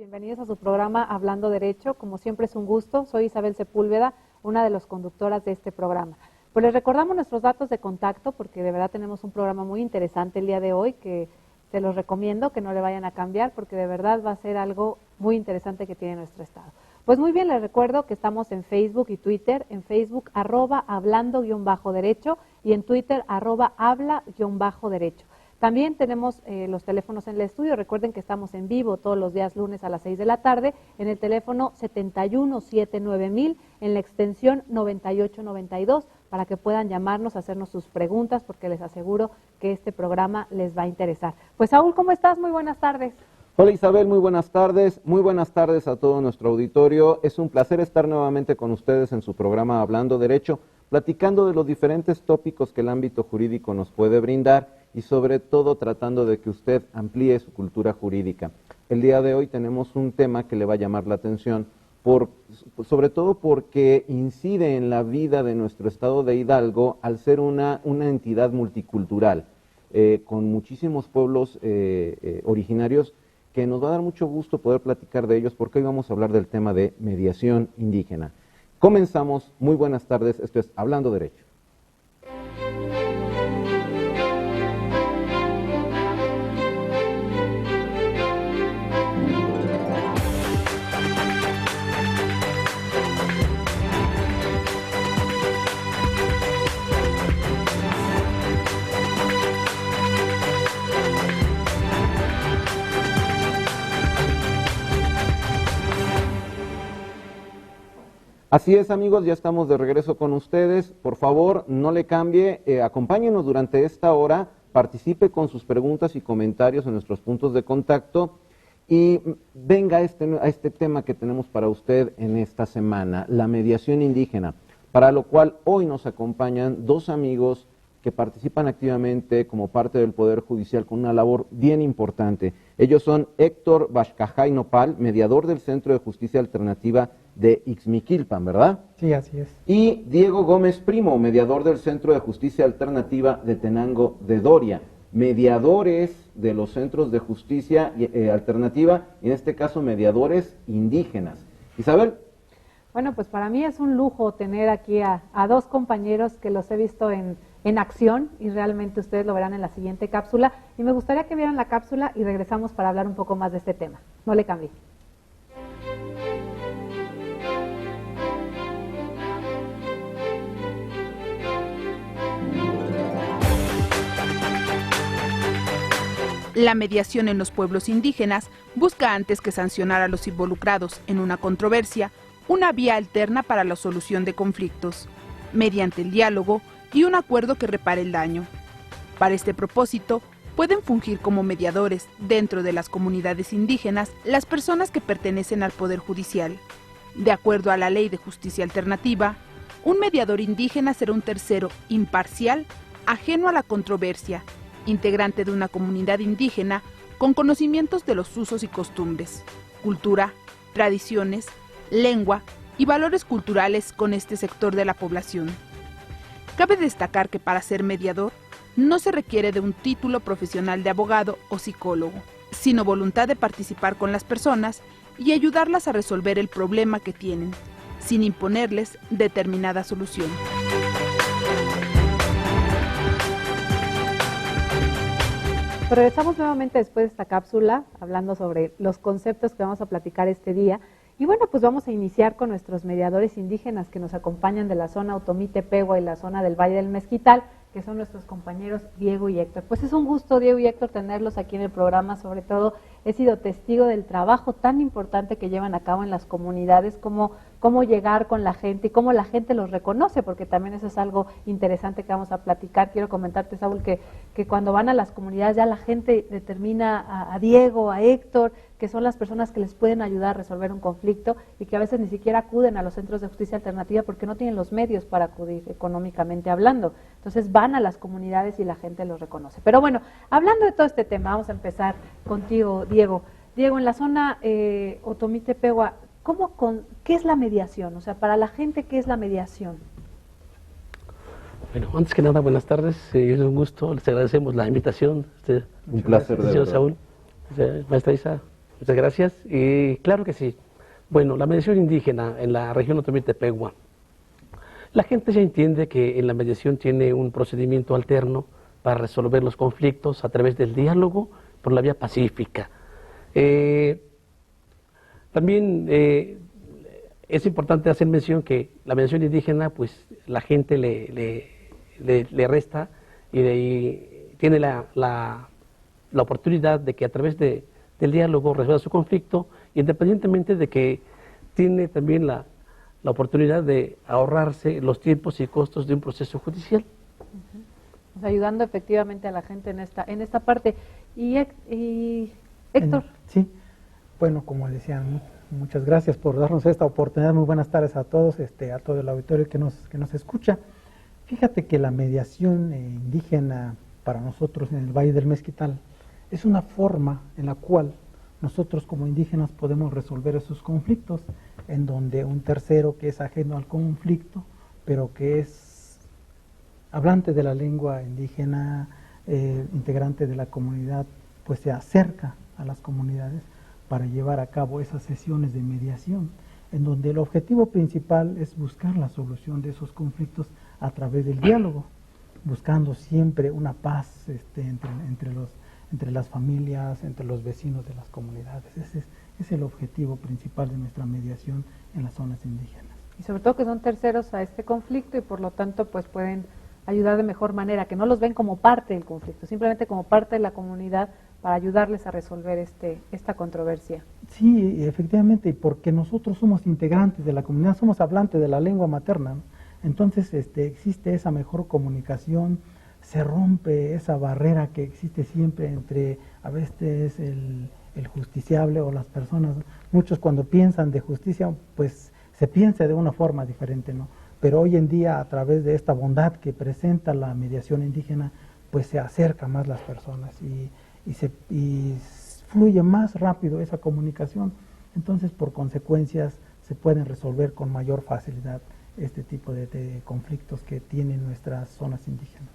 Bienvenidos a su programa Hablando Derecho. Como siempre es un gusto, soy Isabel Sepúlveda, una de las conductoras de este programa. Pues les recordamos nuestros datos de contacto porque de verdad tenemos un programa muy interesante el día de hoy que se los recomiendo que no le vayan a cambiar porque de verdad va a ser algo muy interesante que tiene nuestro estado. Pues muy bien, les recuerdo que estamos en Facebook y Twitter, en Facebook @hablando_derecho y en Twitter @habla_derecho. También tenemos los teléfonos en el estudio. Recuerden que estamos en vivo todos los días lunes a las 6 de la tarde en el teléfono 7179.000 en la extensión 9892 para que puedan llamarnos, hacernos sus preguntas porque les aseguro que este programa les va a interesar. Pues Saúl, ¿cómo estás? Muy buenas tardes. Hola Isabel, muy buenas tardes a todo nuestro auditorio. Es un placer estar nuevamente con ustedes en su programa Hablando Derecho, platicando de los diferentes tópicos que el ámbito jurídico nos puede brindar y sobre todo tratando de que usted amplíe su cultura jurídica. El día de hoy tenemos un tema que le va a llamar la atención, sobre todo porque incide en la vida de nuestro estado de Hidalgo al ser una entidad multicultural, con muchísimos pueblos originarios, que nos va a dar mucho gusto poder platicar de ellos porque hoy vamos a hablar del tema de mediación indígena. Comenzamos, muy buenas tardes, esto es Hablando Derecho. Así es, amigos, ya estamos de regreso con ustedes. Por favor, no le cambie, acompáñenos durante esta hora, participe con sus preguntas y comentarios en nuestros puntos de contacto y venga a este tema que tenemos para usted en esta semana, la mediación indígena, para lo cual hoy nos acompañan dos amigos que participan activamente como parte del Poder Judicial con una labor bien importante. Ellos son Héctor Baxcajay Nopal, mediador del Centro de Justicia Alternativa de Ixmiquilpan, ¿verdad? Sí, así es. Y Diego Gómez Primo, mediador del Centro de Justicia Alternativa de Tenango de Doria, mediadores de los centros de justicia alternativa, y en este caso mediadores indígenas. Isabel. Bueno, pues para mí es un lujo tener aquí a dos compañeros que los he visto en acción y realmente ustedes lo verán en la siguiente cápsula. Y me gustaría que vieran la cápsula y regresamos para hablar un poco más de este tema. No le cambie. La mediación en los pueblos indígenas busca, antes que sancionar a los involucrados en una controversia, una vía alterna para la solución de conflictos, mediante el diálogo y un acuerdo que repare el daño. Para este propósito, pueden fungir como mediadores dentro de las comunidades indígenas las personas que pertenecen al Poder Judicial. De acuerdo a la Ley de Justicia Alternativa, un mediador indígena será un tercero imparcial, ajeno a la controversia, integrante de una comunidad indígena con conocimientos de los usos y costumbres, cultura, tradiciones, lengua y valores culturales con este sector de la población. Cabe destacar que para ser mediador no se requiere de un título profesional de abogado o psicólogo, sino voluntad de participar con las personas y ayudarlas a resolver el problema que tienen, sin imponerles determinada solución. Regresamos nuevamente después de esta cápsula hablando sobre los conceptos que vamos a platicar este día. Y bueno, pues vamos a iniciar con nuestros mediadores indígenas que nos acompañan de la zona Otomí-Tepehua y la zona del Valle del Mezquital, que son nuestros compañeros Diego y Héctor. Pues es un gusto, Diego y Héctor, tenerlos aquí en el programa. Sobre todo he sido testigo del trabajo tan importante que llevan a cabo en las comunidades, cómo llegar con la gente y cómo la gente los reconoce, porque también eso es algo interesante que vamos a platicar. Quiero comentarte, Saúl, que cuando van a las comunidades ya la gente determina a Diego, a Héctor, que son las personas que les pueden ayudar a resolver un conflicto y que a veces ni siquiera acuden a los centros de justicia alternativa porque no tienen los medios para acudir económicamente hablando. Entonces van a las comunidades y la gente los reconoce. Pero bueno, hablando de todo este tema, vamos a empezar contigo, Diego. Diego, en la zona Otomí-Tepehua, ¿qué es la mediación? O sea, para la gente, ¿qué es la mediación? Bueno, antes que nada, buenas tardes. Es un gusto, les agradecemos la invitación. Un placer, de verdad. Saúl, maestra Isa, Muchas gracias. Claro que sí. Bueno, la mediación indígena en la región Otomí-Tepehua. La gente ya entiende que en la mediación tiene un procedimiento alterno para resolver los conflictos a través del diálogo por la vía pacífica. También es importante hacer mención que la mediación indígena, pues la gente le resta y tiene la oportunidad de que a través del diálogo resuelva su conflicto, independientemente de que tiene también la oportunidad de ahorrarse los tiempos y costos de un proceso judicial. Pues ayudando efectivamente a la gente en esta parte. Y Héctor. Sí, bueno, como decían, muchas gracias por darnos esta oportunidad. Muy buenas tardes a todos, a todo el auditorio que nos escucha. Fíjate que la mediación indígena para nosotros en el Valle del Mezquital es una forma en la cual nosotros como indígenas podemos resolver esos conflictos, en donde un tercero que es ajeno al conflicto, pero que es hablante de la lengua indígena, integrante de la comunidad, pues se acerca a las comunidades para llevar a cabo esas sesiones de mediación, en donde el objetivo principal es buscar la solución de esos conflictos a través del diálogo, buscando siempre una paz entre las familias, entre los vecinos de las comunidades. Ese es el objetivo principal de nuestra mediación en las zonas indígenas. Y sobre todo que son terceros a este conflicto y por lo tanto pues pueden ayudar de mejor manera, que no los ven como parte del conflicto, simplemente como parte de la comunidad para ayudarles a resolver esta controversia. Sí, efectivamente, y porque nosotros somos integrantes de la comunidad, somos hablantes de la lengua materna, ¿no? Entonces existe esa mejor comunicación, se rompe esa barrera que existe siempre entre a veces el justiciable o las personas. Muchos cuando piensan de justicia, pues se piensa de una forma diferente, ¿no? Pero hoy en día, a través de esta bondad que presenta la mediación indígena, pues se acerca más las personas y fluye más rápido esa comunicación. Entonces, por consecuencias, se pueden resolver con mayor facilidad este tipo de conflictos que tienen nuestras zonas indígenas.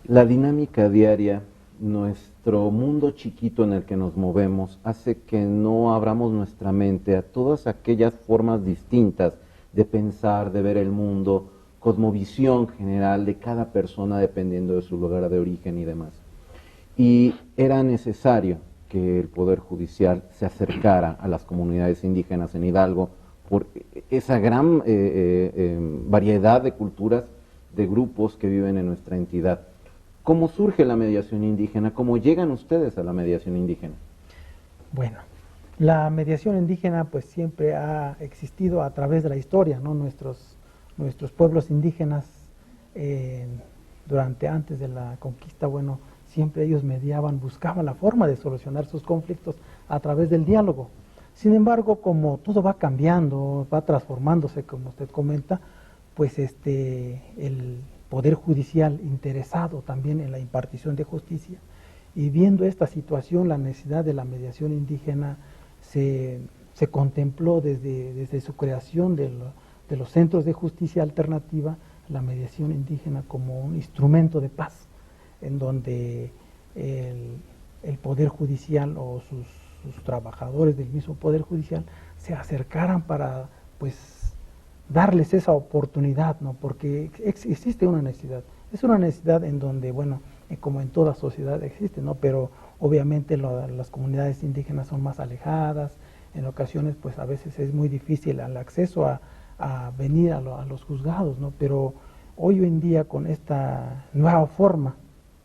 La dinámica diaria, nuestro mundo chiquito en el que nos movemos, hace que no abramos nuestra mente a todas aquellas formas distintas de pensar, de ver el mundo, cosmovisión general de cada persona dependiendo de su lugar de origen y demás. Y era necesario que el Poder Judicial se acercara a las comunidades indígenas en Hidalgo por esa gran variedad de culturas, de grupos que viven en nuestra entidad. ¿Cómo surge la mediación indígena? ¿Cómo llegan ustedes a la mediación indígena? Bueno, la mediación indígena pues siempre ha existido a través de la historia, ¿no? Nuestros pueblos indígenas antes de la conquista, bueno, siempre ellos mediaban, buscaban la forma de solucionar sus conflictos a través del diálogo. Sin embargo, como todo va cambiando, va transformándose, como usted comenta, pues el Poder Judicial interesado también en la impartición de justicia, y viendo esta situación, la necesidad de la mediación indígena se contempló desde su creación de los centros de justicia alternativa, la mediación indígena como un instrumento de paz, en donde el Poder Judicial o sus trabajadores del mismo Poder Judicial se acercaran para pues darles esa oportunidad, ¿no? Porque existe una necesidad, es una necesidad en donde, bueno, como en toda sociedad existe, ¿no? Pero obviamente las comunidades indígenas son más alejadas, en ocasiones pues a veces es muy difícil el acceso a venir a los juzgados, ¿no? Pero hoy en día con esta nueva forma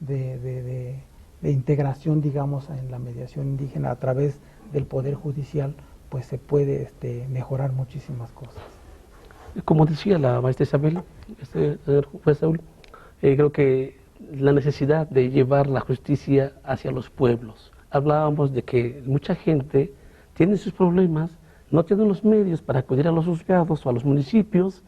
de integración, digamos, en la mediación indígena a través del Poder Judicial, pues se puede mejorar muchísimas cosas. Como decía la maestra Isabel, señor juez Saúl, creo que la necesidad de llevar la justicia hacia los pueblos. Hablábamos de que mucha gente tiene sus problemas, no tiene los medios para acudir a los juzgados o a los municipios.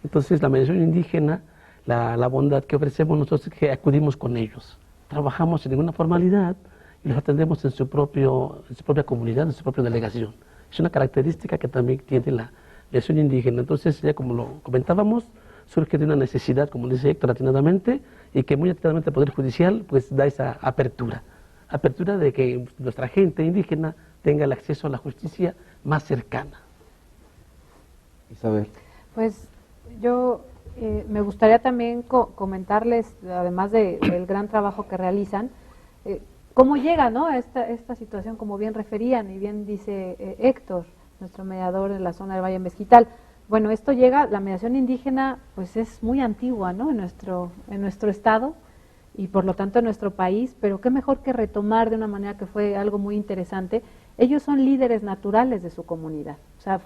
Entonces la mediación indígena, la bondad que ofrecemos nosotros es que acudimos con ellos. Trabajamos sin ninguna formalidad y los atendemos en su propia comunidad, en su propia delegación. Es una característica que también tiene la mediación indígena. Entonces, ya como lo comentábamos, surge de una necesidad, como dice Héctor atinadamente, y que muy atinadamente el Poder Judicial pues da esa apertura de que nuestra gente indígena tenga el acceso a la justicia más cercana. Isabel. Pues yo me gustaría también comentarles, además del gran trabajo que realizan, cómo llega, ¿no?, a esta situación, como bien referían y bien dice Héctor, nuestro mediador en la zona del Valle Mezquital. Bueno, esto llega, la mediación indígena pues es muy antigua, ¿no?, en nuestro estado y por lo tanto en nuestro país, pero qué mejor que retomar de una manera que fue algo muy interesante. Ellos son líderes naturales de su comunidad, o sea,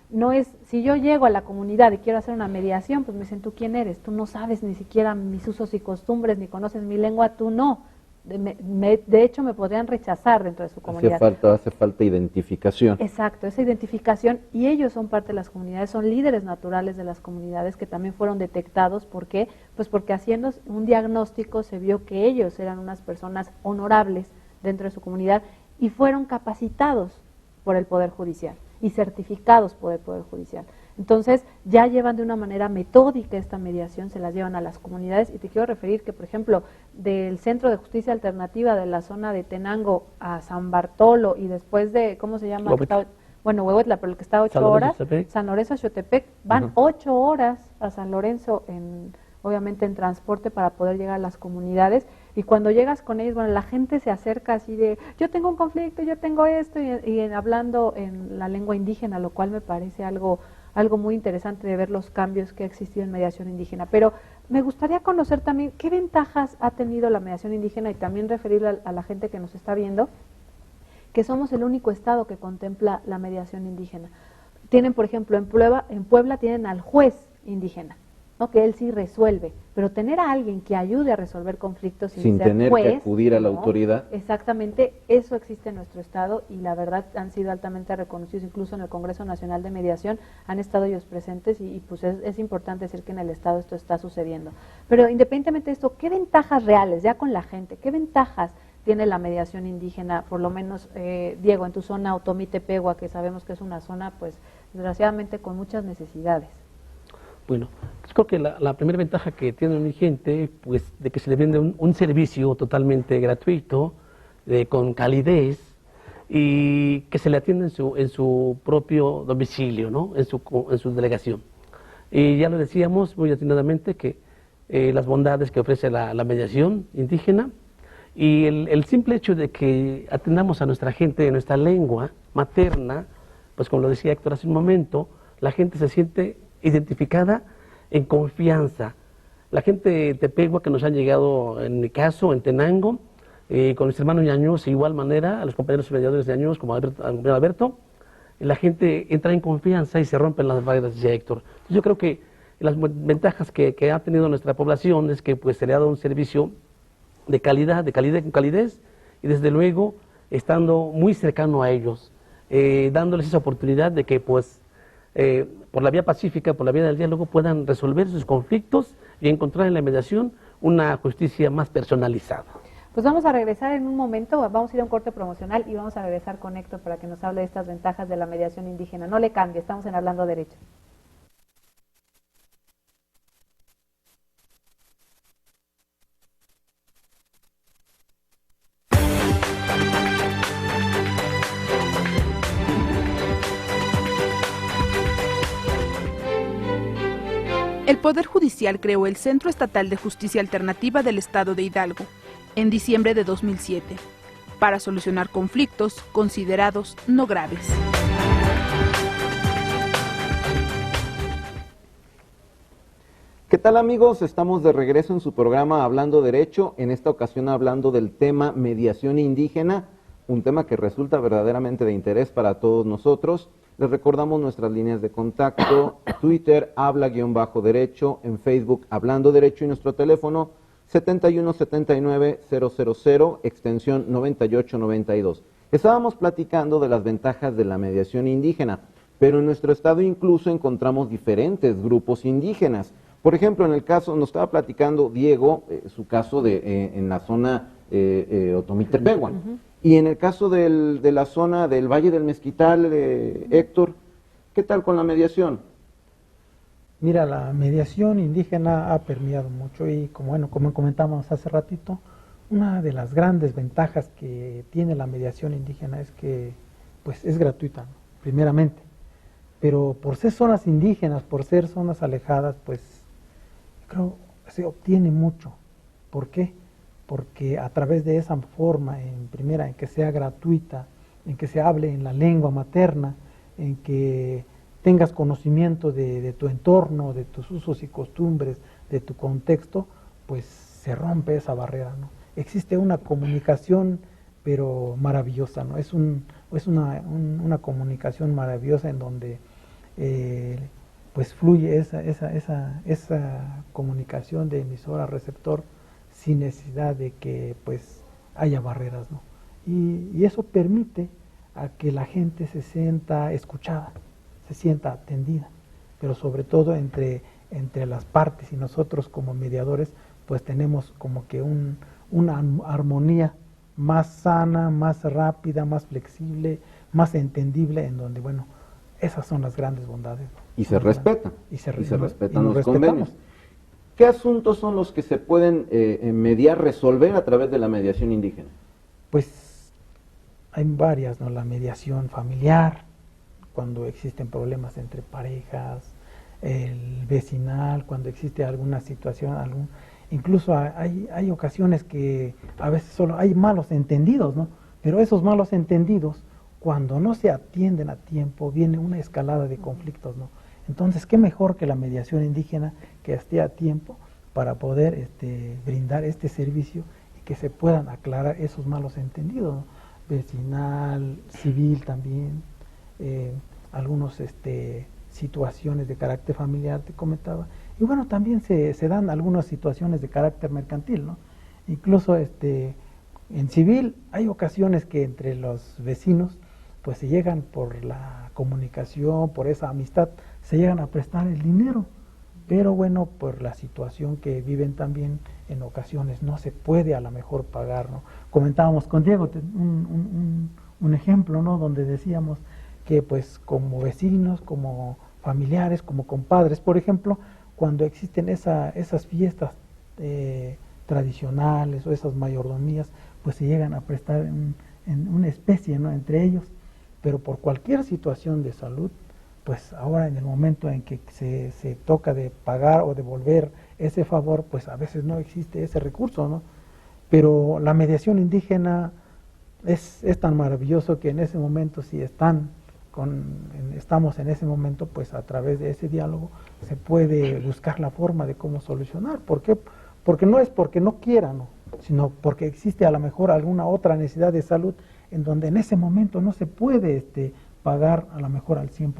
no es, si yo llego a la comunidad y quiero hacer una mediación, pues me dicen, ¿tú quién eres? Tú no sabes ni siquiera mis usos y costumbres, ni conoces mi lengua, tú no. De hecho, me podrían rechazar dentro de su comunidad. Hace falta identificación. Exacto, esa identificación, y ellos son parte de las comunidades, son líderes naturales de las comunidades que también fueron detectados. ¿Por qué? Pues porque haciendo un diagnóstico se vio que ellos eran unas personas honorables dentro de su comunidad y fueron capacitados por el Poder Judicial y certificados por el Poder Judicial. Entonces, ya llevan de una manera metódica esta mediación, se las llevan a las comunidades, y te quiero referir que, por ejemplo, del Centro de Justicia Alternativa de la zona de Tenango a San Bartolo, y después de, ¿cómo se llama? Huehuetla, pero el que está 8 horas, San Lorenzo a Xotepec, van 8 horas a San Lorenzo, obviamente en transporte, para poder llegar a las comunidades. Y cuando llegas con ellos, bueno, la gente se acerca así de, yo tengo un conflicto, yo tengo esto, y hablando en la lengua indígena, lo cual me parece algo muy interesante de ver los cambios que ha existido en mediación indígena. Pero me gustaría conocer también qué ventajas ha tenido la mediación indígena, y también referirle a la gente que nos está viendo, que somos el único estado que contempla la mediación indígena. Tienen, por ejemplo, en Puebla tienen al juez indígena, ¿no?, que él sí resuelve, pero tener a alguien que ayude a resolver conflictos sin ser tener juez, que acudir a la ¿no?, autoridad. Exactamente, eso existe en nuestro estado, y la verdad han sido altamente reconocidos, incluso en el Congreso Nacional de Mediación han estado ellos presentes, y pues es importante decir que en el estado esto está sucediendo. Pero independientemente de esto, ¿qué ventajas reales, ya con la gente, qué ventajas tiene la mediación indígena, por lo menos, Diego, en tu zona Otomí-Tepehua, que sabemos que es una zona, pues, desgraciadamente con muchas necesidades? Bueno, yo creo que la primera ventaja que tiene mi gente, pues, de que se le vende un servicio totalmente gratuito, con calidez, y que se le atiende en su propio domicilio, ¿no?, en su delegación. Y ya lo decíamos muy atinadamente que las bondades que ofrece la mediación indígena, y el simple hecho de que atendamos a nuestra gente en nuestra lengua materna, pues como lo decía Héctor hace un momento, la gente se siente identificada en confianza. La gente de Tepehua que nos han llegado, en mi caso, en Tenango, con mis hermanos ñaños, de igual manera, a los compañeros mediadores de ñaños, como Alberto, la gente entra en confianza y se rompen las barreras, decía Héctor. Yo creo que las ventajas que ha tenido nuestra población es que pues se le ha dado un servicio de calidad, con calidez, y desde luego estando muy cercano a ellos, dándoles esa oportunidad de que pues por la vía pacífica, por la vía del diálogo, puedan resolver sus conflictos y encontrar en la mediación una justicia más personalizada. Pues vamos a regresar en un momento, vamos a ir a un corte promocional y vamos a regresar con Héctor para que nos hable de estas ventajas de la mediación indígena. No le cambie, estamos en Hablando Derecho. El Poder Judicial creó el Centro Estatal de Justicia Alternativa del Estado de Hidalgo en diciembre de 2007 para solucionar conflictos considerados no graves. ¿Qué tal, amigos? Estamos de regreso en su programa Hablando Derecho, en esta ocasión hablando del tema mediación indígena, un tema que resulta verdaderamente de interés para todos nosotros. Les recordamos nuestras líneas de contacto: Twitter, habla-derecho, en Facebook, Hablando Derecho, y nuestro teléfono 7179-000, extensión 9892. Estábamos platicando de las ventajas de la mediación indígena, pero en nuestro estado incluso encontramos diferentes grupos indígenas. Por ejemplo, en el caso, nos estaba platicando Diego, su caso en la zona Otomí-Tepehua. Y en el caso de la zona del Valle del Mezquital, Héctor, ¿qué tal con la mediación? Mira, la mediación indígena ha permeado mucho y como comentamos hace ratito, una de las grandes ventajas que tiene la mediación indígena es que pues es gratuita, ¿no? Primeramente. Pero por ser zonas indígenas, por ser zonas alejadas, pues creo que se obtiene mucho. ¿Por qué? Porque a través de esa forma, en primera, en que sea gratuita, en que se hable en la lengua materna, en que tengas conocimiento de tu entorno, de tus usos y costumbres, de tu contexto, pues se rompe esa barrera, ¿no? Existe una comunicación, pero maravillosa, ¿no? Es una comunicación maravillosa en donde pues fluye esa comunicación de emisor a receptor sin necesidad de que pues haya barreras, ¿no? Y eso permite a que la gente se sienta escuchada, se sienta atendida, pero sobre todo entre las partes y nosotros como mediadores pues tenemos como que una armonía más sana, más rápida, más flexible, más entendible, en donde, bueno, esas son las grandes bondades, ¿no? Y se respetan. Y se respetan nos los convenios. ¿Qué asuntos son los que se pueden mediar, resolver a través de la mediación indígena? Pues hay varias, ¿no? La mediación familiar, cuando existen problemas entre parejas, el vecinal, cuando existe alguna situación, incluso hay ocasiones que a veces solo hay malos entendidos, ¿no? Pero esos malos entendidos, cuando no se atienden a tiempo, viene una escalada de conflictos, ¿no? Entonces, ¿qué mejor que la mediación indígena que esté a tiempo para poder brindar este servicio y que se puedan aclarar esos malos entendidos, ¿no? Vecinal, civil también, algunos situaciones de carácter familiar, te comentaba. Y bueno, también se dan algunas situaciones de carácter mercantil, ¿no? Incluso en civil hay ocasiones que entre los vecinos pues se llegan por la comunicación, por esa amistad, se llegan a prestar el dinero, pero bueno, por la situación que viven también en ocasiones no se puede a lo mejor pagar, ¿no? Comentábamos con Diego un ejemplo, ¿no? Donde decíamos que pues como vecinos, como familiares, como compadres, por ejemplo, cuando existen esas fiestas tradicionales o esas mayordomías, pues se llegan a prestar en una especie, ¿no? Entre ellos, pero por cualquier situación de salud, pues ahora en el momento en que se toca de pagar o devolver ese favor, pues a veces no existe ese recurso, ¿no? Pero la mediación indígena es tan maravilloso que en ese momento, si estamos en ese momento, pues a través de ese diálogo se puede buscar la forma de cómo solucionar. ¿Por qué? Porque no es porque no quieran, ¿no? Sino porque existe a lo mejor alguna otra necesidad de salud en donde en ese momento no se puede pagar a lo mejor al 100%,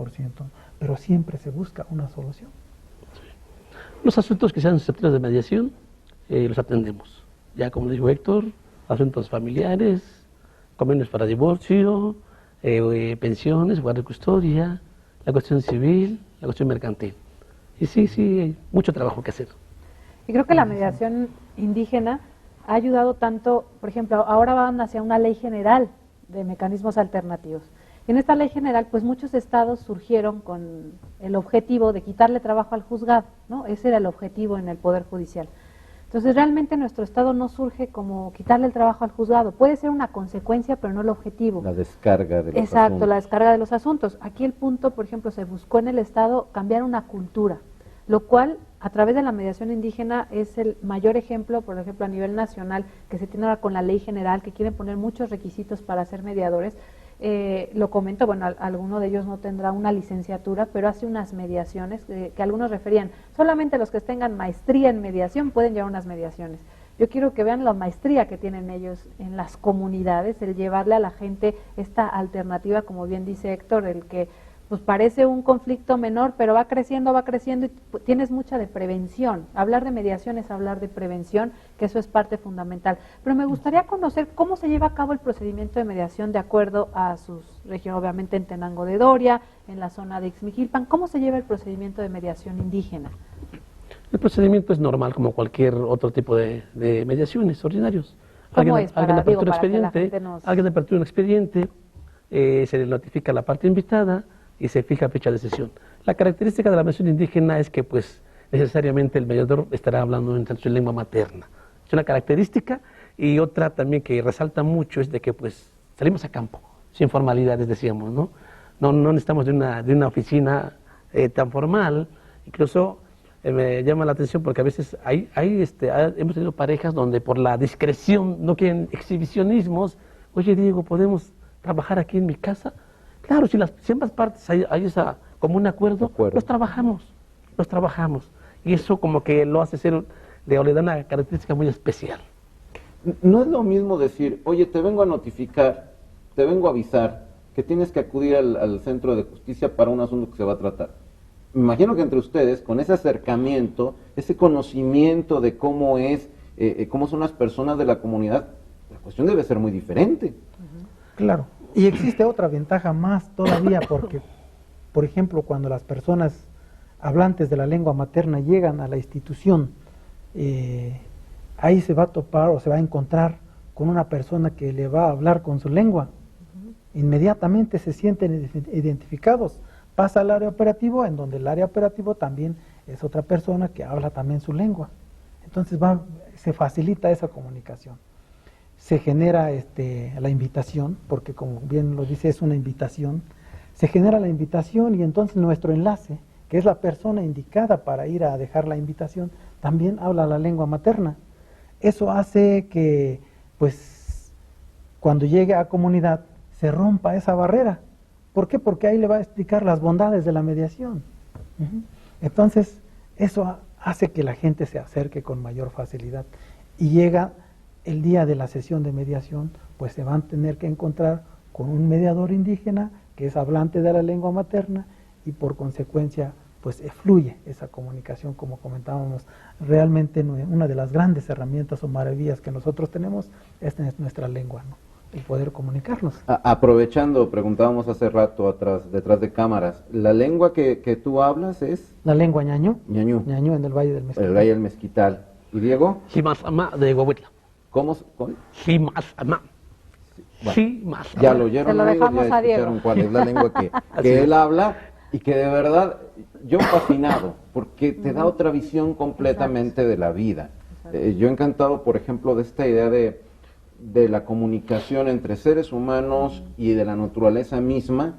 pero siempre se busca una solución. Los asuntos que sean susceptibles de mediación, los atendemos. Ya como dijo Héctor, asuntos familiares, convenios para divorcio, pensiones, guardia de custodia, la cuestión civil, la cuestión mercantil. Y sí, hay mucho trabajo que hacer. Y creo que la mediación indígena ha ayudado tanto, por ejemplo, ahora van hacia una ley general de mecanismos alternativos. Y en esta ley general, pues muchos estados surgieron con el objetivo de quitarle trabajo al juzgado, ¿no? Ese era el objetivo en el Poder Judicial. Entonces, realmente nuestro estado no surge como quitarle el trabajo al juzgado. Puede ser una consecuencia, pero no el objetivo. La descarga de los Exacto, asuntos. La descarga de los asuntos. Aquí el punto, por ejemplo, se buscó en el estado cambiar una cultura, lo cual a través de la mediación indígena es el mayor ejemplo, por ejemplo, a nivel nacional, que se tiene ahora con la ley general, que quieren poner muchos requisitos para ser mediadores. Lo comento, bueno, alguno de ellos no tendrá una licenciatura, pero hace unas mediaciones que algunos referían, solamente los que tengan maestría en mediación pueden llevar unas mediaciones. Yo quiero que vean la maestría que tienen ellos en las comunidades, el llevarle a la gente esta alternativa, como bien dice Héctor, el que pues parece un conflicto menor, pero va creciendo y tienes mucha de prevención. Hablar de mediación es hablar de prevención, que eso es parte fundamental. Pero me gustaría conocer cómo se lleva a cabo el procedimiento de mediación de acuerdo a sus regiones, obviamente en Tenango de Doria, en la zona de Ixmiquilpan. ¿Cómo se lleva el procedimiento de mediación indígena? El procedimiento es normal como cualquier otro tipo de mediaciones ordinarios. ¿Cómo es? Alguien apertura un para que la expediente, gente nos... alguien apertura un expediente, se le notifica a la parte invitada y se fija fecha de sesión. La característica de la mediación indígena es que pues necesariamente el mediador estará hablando en su lengua materna. Es una característica, y otra también que resalta mucho es de que pues salimos a campo. sin formalidades, decíamos, ¿no? No necesitamos de una oficina tan formal. Incluso me llama la atención porque a veces hemos tenido parejas donde por la discreción no quieren exhibicionismos. Oye, Diego, ¿podemos trabajar aquí en mi casa? Claro, si ambas partes hay esa como un acuerdo, los trabajamos. Y eso como que lo hace ser, le da una característica muy especial. No es lo mismo decir, oye, te vengo a notificar, te vengo a avisar que tienes que acudir al centro de justicia para un asunto que se va a tratar. Me imagino que entre ustedes, con ese acercamiento, ese conocimiento de cómo son las personas de la comunidad, la cuestión debe ser muy diferente. Claro, y existe otra ventaja más todavía porque, por ejemplo, cuando las personas hablantes de la lengua materna llegan a la institución, ahí se va a topar o se va a encontrar con una persona que le va a hablar con su lengua. Inmediatamente se sienten identificados. Pasa al área operativo, en donde el área operativo también es otra persona que habla también su lengua. Entonces se facilita esa comunicación. Se genera la invitación, porque como bien lo dice, es una invitación. Se genera la invitación y entonces nuestro enlace, que es la persona indicada para ir a dejar la invitación, también habla la lengua materna. Eso hace que, pues, cuando llegue a comunidad, se rompa esa barrera. ¿Por qué? Porque ahí le va a explicar las bondades de la mediación. Entonces, eso hace que la gente se acerque con mayor facilidad. Y llega el día de la sesión de mediación, pues se van a tener que encontrar con un mediador indígena que es hablante de la lengua materna y por consecuencia, pues fluye esa comunicación, como comentábamos. Realmente una de las grandes herramientas o maravillas que nosotros tenemos es nuestra lengua, ¿no? El poder comunicarnos. Aprovechando, preguntábamos hace rato detrás de cámaras, ¿la lengua que tú hablas es? La lengua ñañú. Ñañú. Ñañú en el Valle del Mezquital. El Valle del Mezquital. ¿Y Diego? Jimasama de Huehuetla. ¿Cómo? Jimasama. Bueno, Jimasama. ya lo oyeron, Se lo amigos, dejamos ya a Diego. escucharon cuál es la lengua que él habla y que de verdad yo fascinado porque te da otra visión completamente de la vida. Yo encantado, por ejemplo, de esta idea de la comunicación entre seres humanos y de la naturaleza misma,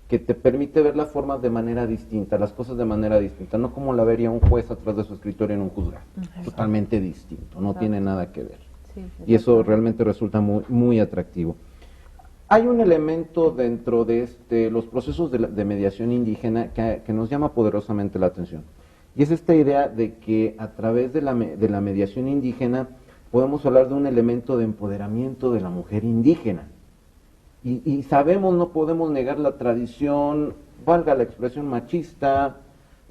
que te permite ver las formas de manera distinta, las cosas de manera distinta, no como la vería un juez atrás de su escritorio en un juzgado, totalmente distinto, no tiene nada que ver. Sí, Y eso realmente resulta muy, muy atractivo. Hay un elemento dentro de los procesos de mediación indígena que nos llama poderosamente la atención, y es esta idea de que a través de la mediación indígena podemos hablar de un elemento de empoderamiento de la mujer indígena. Y sabemos, no podemos negar la tradición, valga la expresión machista,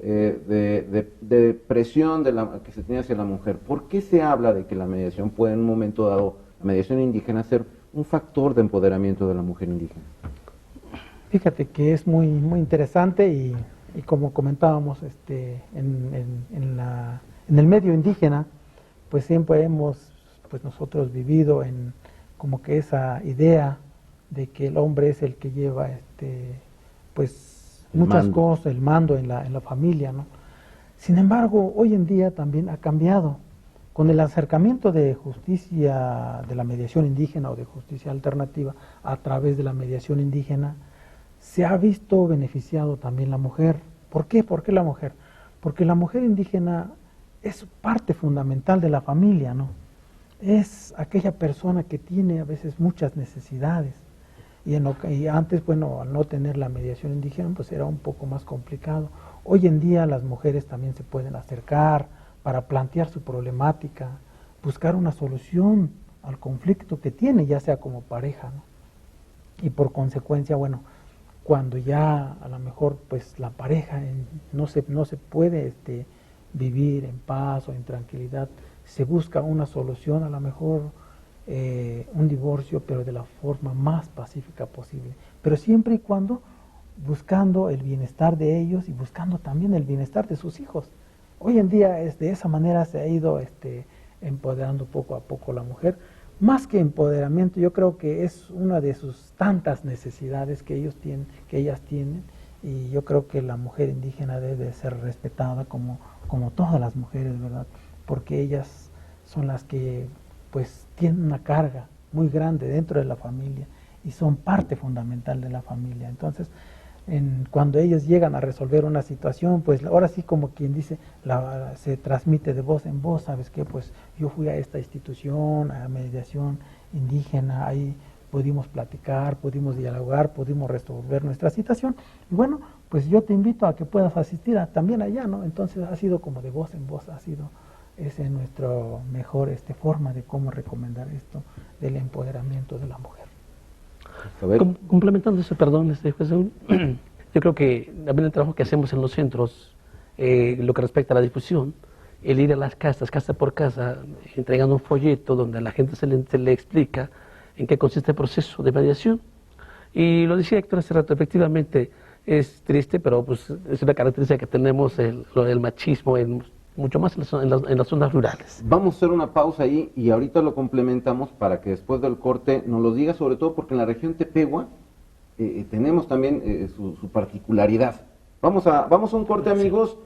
de presión que se tiene hacia la mujer. ¿Por qué se habla de que la mediación puede en un momento dado, la mediación indígena, ser un factor de empoderamiento de la mujer indígena? Fíjate que es muy, muy interesante y como comentábamos en el medio indígena, pues siempre hemos nosotros vivido en como que esa idea de que el hombre es el que lleva muchas cosas, el mando en la familia, ¿no? Sin embargo, hoy en día también ha cambiado. Con el acercamiento de justicia, de la mediación indígena o de justicia alternativa a través de la mediación indígena, se ha visto beneficiado también la mujer. ¿Por qué? ¿Por qué la mujer? Porque la mujer indígena es parte fundamental de la familia, ¿no? Es aquella persona que tiene a veces muchas necesidades. Y antes, bueno, al no tener la mediación indígena, pues era un poco más complicado. Hoy en día las mujeres también se pueden acercar para plantear su problemática, buscar una solución al conflicto que tiene, ya sea como pareja, ¿no? Y por consecuencia, bueno, cuando ya a lo mejor pues la pareja no se puede vivir en paz o en tranquilidad, se busca una solución, a lo mejor un divorcio, pero de la forma más pacífica posible, pero siempre y cuando buscando el bienestar de ellos y buscando también el bienestar de sus hijos. Hoy en día de esa manera se ha ido empoderando poco a poco la mujer. Más que empoderamiento, yo creo que es una de sus tantas necesidades que ellas tienen, y yo creo que la mujer indígena debe ser respetada como todas las mujeres, ¿verdad? Porque ellas son las que pues tienen una carga muy grande dentro de la familia, y son parte fundamental de la familia. Entonces, cuando ellos llegan a resolver una situación, pues ahora sí, como quien dice, se transmite de voz en voz. ¿Sabes qué? Pues yo fui a esta institución, a mediación indígena, ahí pudimos platicar, pudimos dialogar, pudimos resolver nuestra situación, y bueno, pues yo te invito a que puedas asistir también allá, ¿no? Entonces ha sido como de voz en voz, esa es nuestra mejor forma de cómo recomendar esto del empoderamiento de la mujer. Complementando eso, perdón, José Saúl, yo creo que también el trabajo que hacemos en los centros, lo que respecta a la difusión, el ir a las casas, casa por casa, entregando un folleto donde a la gente se le explica en qué consiste el proceso de mediación. Y lo decía Héctor hace rato, efectivamente es triste, pero pues es una característica que tenemos, el machismo, mucho más en las zonas rurales. Vamos a hacer una pausa ahí y ahorita lo complementamos para que después del corte nos lo diga, sobre todo porque en la región Tepehua tenemos también su particularidad. Vamos a un corte, amigos.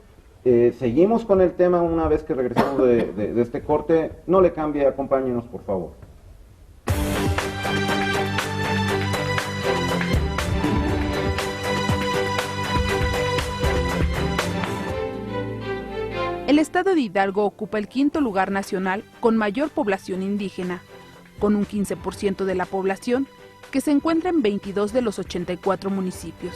Seguimos con el tema una vez que regresemos de este corte. No le cambie, acompáñenos, por favor. El estado de Hidalgo ocupa el 5º lugar nacional con mayor población indígena, con un 15% de la población que se encuentra en 22 de los 84 municipios.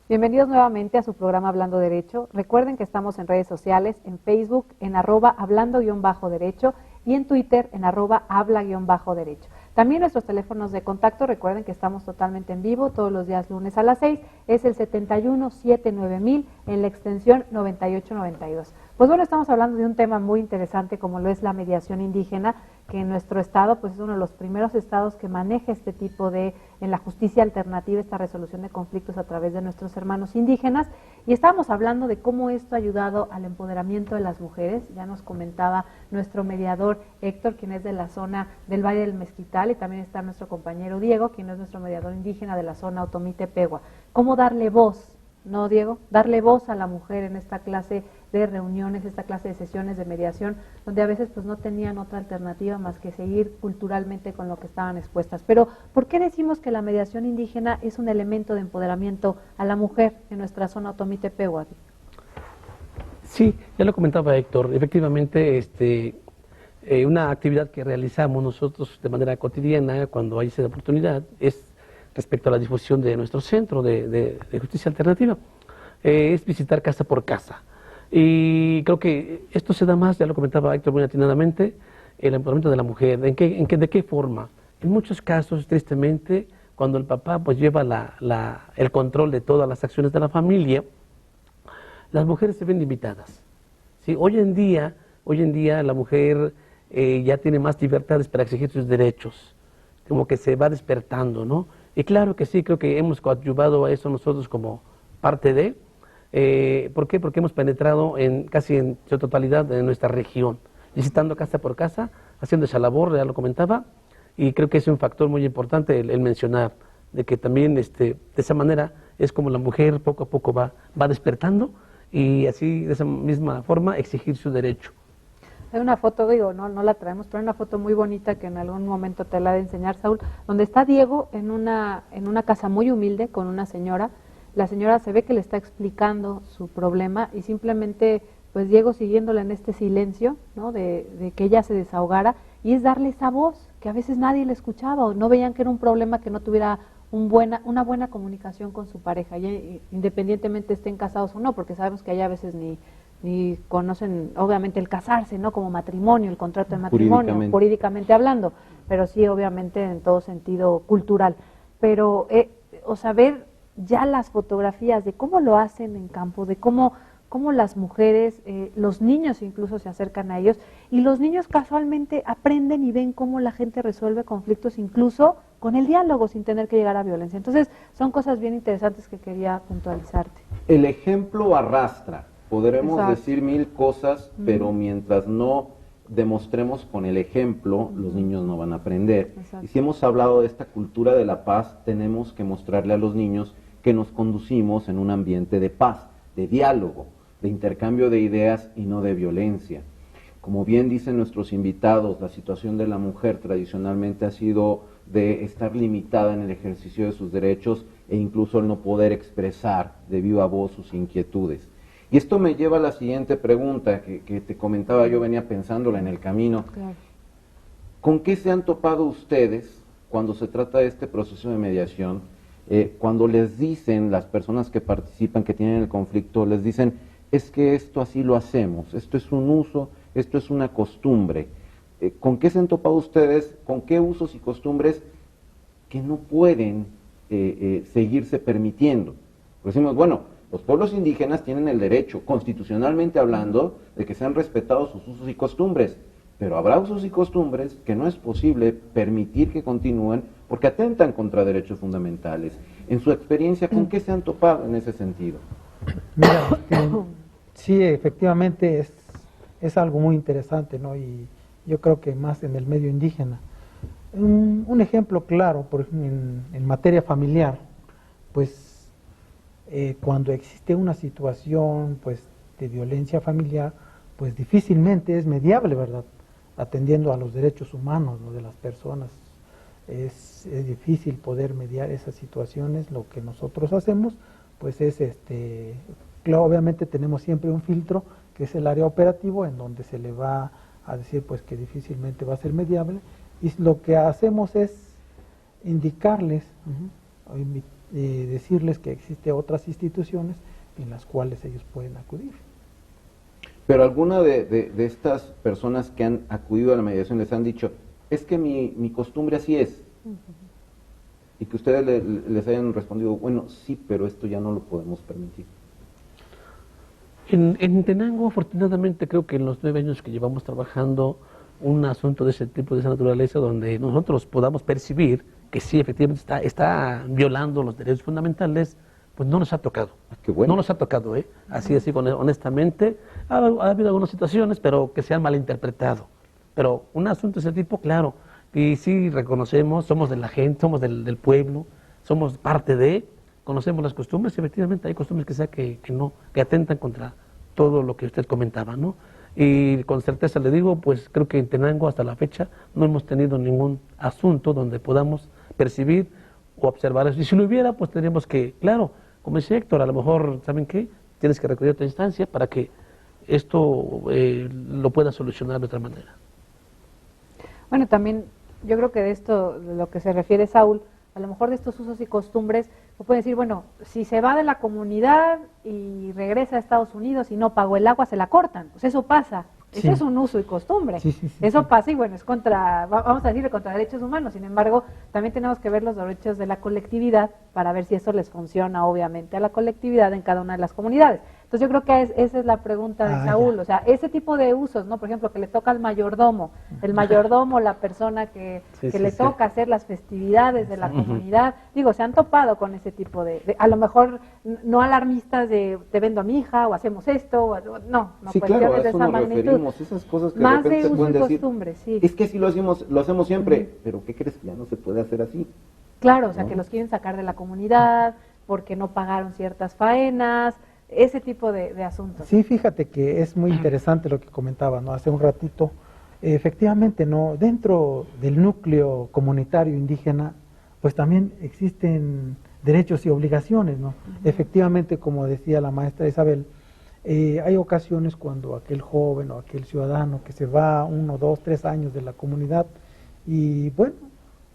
Bienvenidos nuevamente a su programa Hablando Derecho. Recuerden que estamos en redes sociales, en Facebook, en @hablando_derecho y en Twitter, en @habla_derecho. También nuestros teléfonos de contacto, recuerden que estamos totalmente en vivo todos los días lunes a las 6, es el 71-79000 en la extensión 9892. Pues bueno, estamos hablando de un tema muy interesante como lo es la mediación indígena, que en nuestro estado pues es uno de los primeros estados que maneja este tipo en la justicia alternativa, esta resolución de conflictos a través de nuestros hermanos indígenas, y estábamos hablando de cómo esto ha ayudado al empoderamiento de las mujeres. Ya nos comentaba nuestro mediador Héctor, quien es de la zona del Valle del Mezquital, y también está nuestro compañero Diego, quien es nuestro mediador indígena de la zona Otomí-Tepehua. ¿Cómo darle voz? ¿No, Diego? Darle voz a la mujer en esta clase de reuniones, esta clase de sesiones de mediación, donde a veces pues no tenían otra alternativa más que seguir culturalmente con lo que estaban expuestas. Pero, ¿por qué decimos que la mediación indígena es un elemento de empoderamiento a la mujer en nuestra zona Otomí-Tepehua? Sí, ya lo comentaba Héctor, efectivamente una actividad que realizamos nosotros de manera cotidiana cuando hay esa oportunidad es respecto a la difusión de nuestro centro de justicia alternativa, es visitar casa por casa. Y creo que esto se da más, ya lo comentaba Héctor muy atinadamente, el empoderamiento de la mujer. ¿De qué forma? En muchos casos, tristemente, cuando el papá pues lleva el control de todas las acciones de la familia, las mujeres se ven limitadas. ¿Sí? Hoy en día la mujer ya tiene más libertades para exigir sus derechos, como que se va despertando, ¿no? Y claro que sí, creo que hemos coadyuvado a eso nosotros como parte de. ¿Por qué? Porque hemos penetrado casi en su totalidad de nuestra región, visitando casa por casa, haciendo esa labor, ya lo comentaba, y creo que es un factor muy importante el mencionar, de que también de esa manera es como la mujer poco a poco va despertando, y así de esa misma forma exigir su derecho. Hay una foto, no la traemos, pero hay una foto muy bonita que en algún momento te la he de enseñar, Saúl, donde está Diego en una casa muy humilde con una señora. La señora se ve que le está explicando su problema y simplemente pues Diego siguiéndola en este silencio, ¿no? de que ella se desahogara, y es darle esa voz que a veces nadie le escuchaba o no veían que era un problema que no tuviera una buena comunicación con su pareja, y independientemente estén casados o no, porque sabemos que allá a veces ni conocen obviamente el casarse, ¿no? Como matrimonio, el contrato de matrimonio, jurídicamente hablando, pero sí obviamente en todo sentido cultural. Pero ver ya las fotografías de cómo lo hacen en campo, de cómo las mujeres, los niños incluso se acercan a ellos, y los niños casualmente aprenden y ven cómo la gente resuelve conflictos incluso con el diálogo sin tener que llegar a violencia. Entonces son cosas bien interesantes que quería puntualizarte. El ejemplo arrastra. Podremos Exacto. decir mil cosas, pero mientras no demostremos con el ejemplo, los niños no van a aprender. Exacto. Y si hemos hablado de esta cultura de la paz, tenemos que mostrarle a los niños que nos conducimos en un ambiente de paz, de diálogo, de intercambio de ideas y no de violencia. como bien dicen nuestros invitados, la situación de la mujer tradicionalmente ha sido de estar limitada en el ejercicio de sus derechos e incluso el no poder expresar de viva voz sus inquietudes. Y esto me lleva a la siguiente pregunta que te comentaba, yo venía pensándola en el camino. Claro. ¿Con qué se han topado ustedes cuando se trata de este proceso de mediación? Cuando les dicen, las personas que participan, que tienen el conflicto, les dicen, es que esto así lo hacemos, esto es un uso, esto es una costumbre. ¿Con qué se han topado ustedes? ¿Con qué usos y costumbres que no pueden seguirse permitiendo? Pues decimos, bueno, los pueblos indígenas tienen el derecho, constitucionalmente hablando, de que sean respetados sus usos y costumbres, pero habrá usos y costumbres que no es posible permitir que continúen porque atentan contra derechos fundamentales. En su experiencia, ¿con qué se han topado en ese sentido? Mira, sí, efectivamente es algo muy interesante, ¿no? Y yo creo que más en el medio indígena. Un ejemplo claro, por ejemplo, en materia familiar, pues cuando existe una situación pues de violencia familiar, pues difícilmente es mediable, ¿verdad? Atendiendo a los derechos humanos, ¿no?, de las personas. Es difícil poder mediar esas situaciones. Lo que nosotros hacemos pues es, claro, obviamente tenemos siempre un filtro que es el área operativo, en donde se le va a decir pues que difícilmente va a ser mediable, y lo que hacemos es indicarles, decirles que existen otras instituciones en las cuales ellos pueden acudir. Pero alguna de estas personas que han acudido a la mediación les han dicho, es que mi costumbre así es. Y que ustedes les hayan respondido, bueno, sí, pero esto ya no lo podemos permitir. En Tenango, afortunadamente, creo que en los 9 años que llevamos trabajando, un asunto de ese tipo, de esa naturaleza, donde nosotros podamos percibir que sí, efectivamente está violando los derechos fundamentales, pues no nos ha tocado. Qué bueno. No nos ha tocado, así honestamente. Ha habido algunas situaciones, pero que se han malinterpretado. Pero un asunto de ese tipo, claro, y sí reconocemos, somos de la gente, somos del pueblo, somos parte de, conocemos las costumbres, y efectivamente hay costumbres que atentan contra todo lo que usted comentaba, ¿no? Y con certeza le digo, pues creo que en Tenango hasta la fecha no hemos tenido ningún asunto donde podamos percibir o observar eso. Y si lo hubiera, pues tendríamos que, claro, como dice Héctor, a lo mejor, ¿saben qué? Tienes que recurrir a otra instancia para que esto lo pueda solucionar de otra manera. Bueno, también yo creo que de esto, de lo que se refiere Saúl, a lo mejor de estos usos y costumbres, se puede decir, bueno, si se va de la comunidad y regresa a Estados Unidos y no pagó el agua, se la cortan. Pues eso pasa. Sí. Eso es un uso y costumbre. Sí, Eso pasa y bueno, es vamos a decirle, contra derechos humanos. Sin embargo, también tenemos que ver los derechos de la colectividad para ver si eso les funciona, obviamente, a la colectividad en cada una de las comunidades. Entonces yo creo que esa es la pregunta de Saúl. Ya. O sea, ese tipo de usos, ¿no? Por ejemplo, que le toca al mayordomo, la persona que le toca hacer las festividades de la comunidad. Digo, se han topado con ese tipo a lo mejor no alarmistas de te vendo a mi hija o hacemos esto, no Sí, cuestiones claro, a de eso esa nos magnitud. referimos, esas cosas que Más de repente de se uso pueden y decir, costumbres, sí. es que sí lo hacemos siempre, pero ¿qué crees que ya no se puede hacer así? Claro, o sea, ¿no? que los quieren sacar de la comunidad porque no pagaron ciertas faenas, ese tipo de asuntos. Sí, fíjate que es muy interesante lo que comentaba, ¿no? Hace un ratito. Efectivamente, ¿no? Dentro del núcleo comunitario indígena, pues también existen derechos y obligaciones, ¿no? Efectivamente, como decía la maestra Isabel, hay ocasiones cuando aquel joven o aquel ciudadano que se va 1, 2, 3 años de la comunidad y bueno,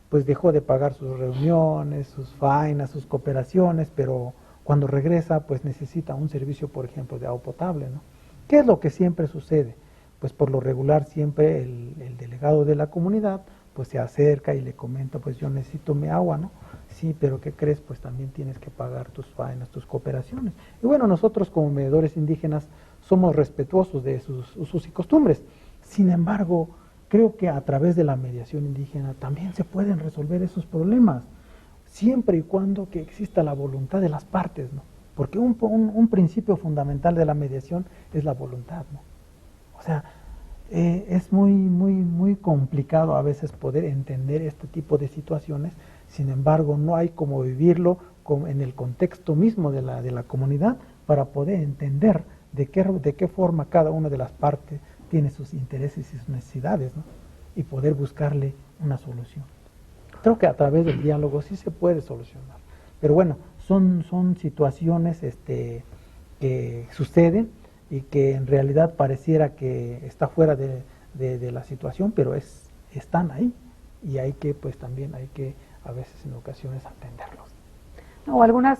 pues dejó de pagar sus reuniones, sus faenas, sus cooperaciones, pero cuando regresa pues necesita un servicio, por ejemplo, de agua potable, ¿no? ¿Qué es lo que siempre sucede? Pues por lo regular siempre el delegado de la comunidad pues se acerca y le comenta, pues yo necesito mi agua, ¿no? Sí, pero ¿qué crees? Pues también tienes que pagar tus faenas, tus cooperaciones. Y bueno, nosotros como mediadores indígenas somos respetuosos de sus usos y costumbres. Sin embargo, creo que a través de la mediación indígena también se pueden resolver esos problemas, siempre y cuando que exista la voluntad de las partes, ¿no? Porque un principio fundamental de la mediación es la voluntad, ¿no? O sea, es muy complicado a veces poder entender este tipo de situaciones. Sin embargo, no hay como vivirlo en el contexto mismo de la comunidad para poder entender de qué forma cada una de las partes tiene sus intereses y sus necesidades, ¿no? Y poder buscarle una solución. Creo que a través del diálogo sí se puede solucionar, pero bueno, son situaciones que suceden y que en realidad pareciera que está fuera de la situación, pero están ahí, y hay que, pues también hay que a veces en ocasiones atenderlos. O algunas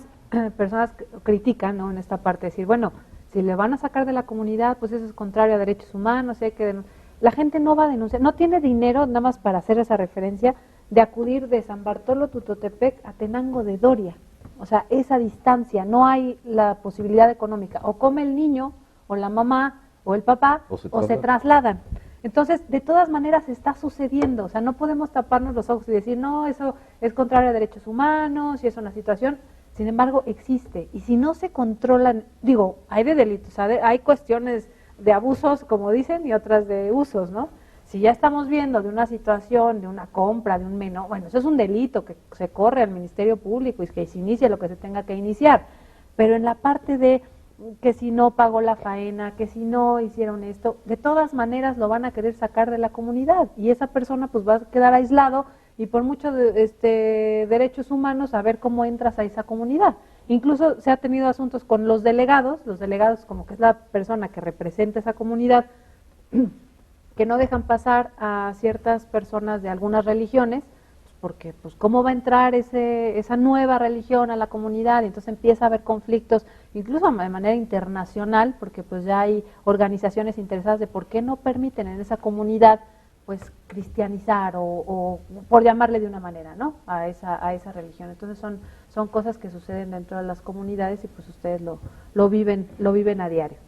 personas critican, ¿no?, en esta parte, decir, bueno, si le van a sacar de la comunidad, pues eso es contrario a derechos humanos, hay que la gente no va a denunciar, no tiene dinero, nada más para hacer esa referencia, de acudir de San Bartolo Tutotepec a Tenango de Doria. O sea, esa distancia, no hay la posibilidad económica. O come el niño, o la mamá, o el papá, o se trasladan. Entonces, de todas maneras está sucediendo. O sea, no podemos taparnos los ojos y decir, no, eso es contrario a derechos humanos y es una situación. Sin embargo, existe. Y si no se controlan, digo, hay de delitos, hay cuestiones de abusos, como dicen, y otras de usos, ¿no? Si ya estamos viendo de una situación, de una compra, de un menor, bueno, eso es un delito que se corre al Ministerio Público y que se inicie lo que se tenga que iniciar. Pero en la parte de que si no pagó la faena, que si no hicieron esto, de todas maneras lo van a querer sacar de la comunidad y esa persona pues va a quedar aislado y por muchos derechos humanos a ver cómo entras a esa comunidad. Incluso se ha tenido asuntos con los delegados como que es la persona que representa esa comunidad, que no dejan pasar a ciertas personas de algunas religiones, pues porque pues cómo va a entrar esa nueva religión a la comunidad, y entonces empieza a haber conflictos, incluso de manera internacional, porque pues ya hay organizaciones interesadas de por qué no permiten en esa comunidad pues cristianizar o por llamarle de una manera, ¿no?, a esa religión. Entonces son cosas que suceden dentro de las comunidades y pues ustedes lo viven a diario,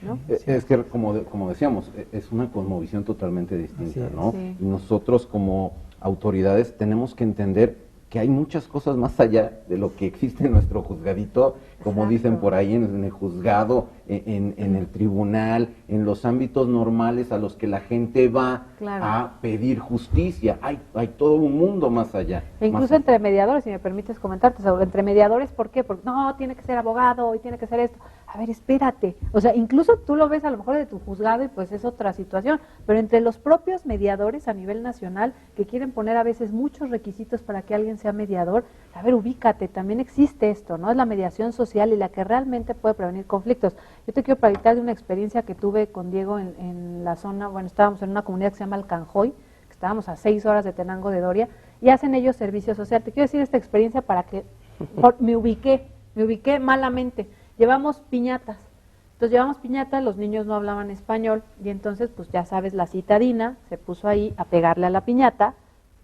¿no? Es que, como decíamos, es una cosmovisión totalmente distinta, ¿no? Sí. Y nosotros como autoridades tenemos que entender que hay muchas cosas más allá de lo que existe en nuestro juzgadito, como Exacto. dicen por ahí, en el juzgado, en el tribunal, en los ámbitos normales a los que la gente va Claro. a pedir justicia. Hay todo un mundo más allá. E incluso entre mediadores, si me permites comentarte, sobre entre mediadores, ¿por qué? Porque no, tiene que ser abogado y tiene que ser esto. A ver, espérate. O sea, incluso tú lo ves a lo mejor de tu juzgado y pues es otra situación, pero entre los propios mediadores a nivel nacional que quieren poner a veces muchos requisitos para que alguien sea mediador, a ver, ubícate, también existe esto, ¿no? Es la mediación social y la que realmente puede prevenir conflictos. Yo te quiero platicar de una experiencia que tuve con Diego en la zona, bueno, estábamos en una comunidad que se llama Alcanjoy, que estábamos a 6 horas de Tenango de Doria, y hacen ellos servicio social. Te quiero decir esta experiencia para que me ubiqué malamente. Llevamos piñatas. Entonces llevamos piñatas, los niños no hablaban español, y entonces, pues ya sabes, la citadina se puso ahí a pegarle a la piñata,